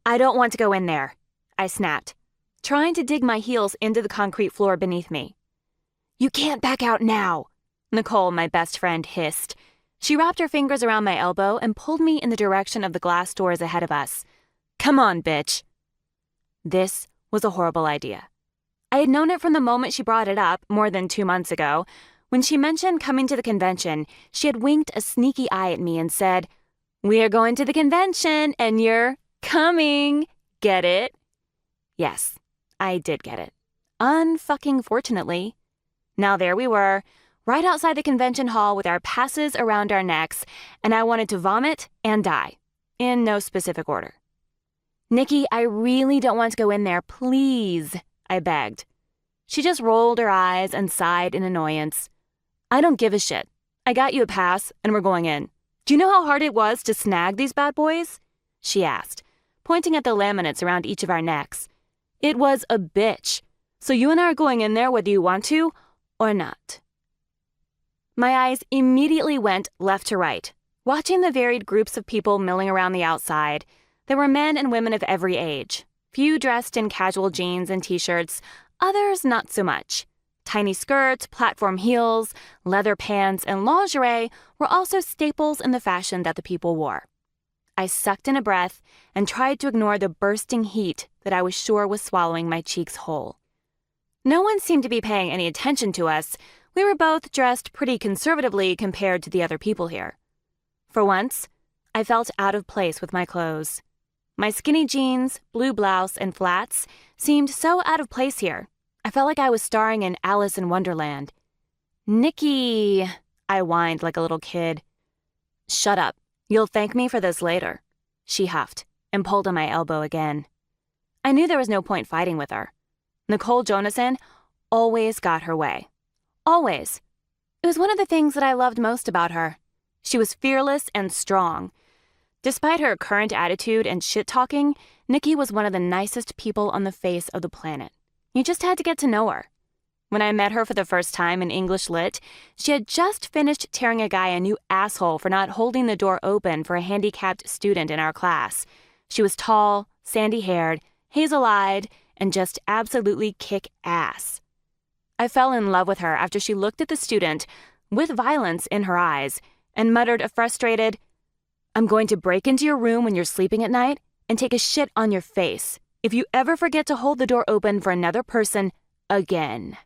I don't want to go in there, I snapped, trying to dig my heels into the concrete floor beneath me. You can't back out now, Nicole, my best friend, hissed. She wrapped her fingers around my elbow and pulled me in the direction of the glass doors ahead of us. Come on, bitch. This was a horrible idea. I had known it from the moment she brought it up more than 2 months ago. When she mentioned coming to the convention, she had winked a sneaky eye at me and said, "We are going to the convention and you're coming. Get it?" Yes, I did get it. Unfucking fortunately. Now there we were, right outside the convention hall with our passes around our necks, and I wanted to vomit and die, in no specific order. Nikki, I really don't want to go in there, please, I begged. She just rolled her eyes and sighed in annoyance. I don't give a shit. I got you a pass, and we're going in. Do you know how hard it was to snag these bad boys? She asked, pointing at the laminates around each of our necks. It was a bitch. So you and I are going in there whether you want to or not. My eyes immediately went left to right, watching the varied groups of people milling around the outside. There were men and women of every age, few dressed in casual jeans and t-shirts, others not so much. Tiny skirts, platform heels, leather pants, and lingerie were also staples in the fashion that the people wore. I sucked in a breath and tried to ignore the bursting heat that I was sure was swallowing my cheeks whole. No one seemed to be paying any attention to us. We were both dressed pretty conservatively compared to the other people here. For once, I felt out of place with my clothes. My skinny jeans, blue blouse, and flats seemed so out of place here. I felt like I was starring in Alice in Wonderland. Nikki, I whined like a little kid. Shut up. You'll thank me for this later, she huffed and pulled on my elbow again. I knew there was no point fighting with her. Nicole Jonason always got her way. Always. It was one of the things that I loved most about her. She was fearless and strong. Despite her current attitude and shit-talking, Nikki was one of the nicest people on the face of the planet. You just had to get to know her. When I met her for the first time in English Lit, she had just finished tearing a guy a new asshole for not holding the door open for a handicapped student in our class. She was tall, sandy-haired, hazel-eyed, and just absolutely kick-ass. I fell in love with her after she looked at the student, with violence in her eyes, and muttered a frustrated, "I'm going to break into your room when you're sleeping at night and take a shit on your face if you ever forget to hold the door open for another person again."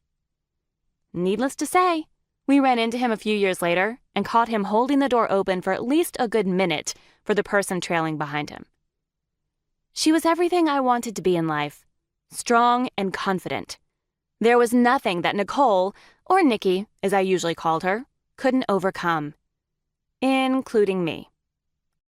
Needless to say, we ran into him a few years later and caught him holding the door open for at least a good minute for the person trailing behind him. She was everything I wanted to be in life, strong and confident. There was nothing that Nicole, or Nikki, as I usually called her, couldn't overcome, including me.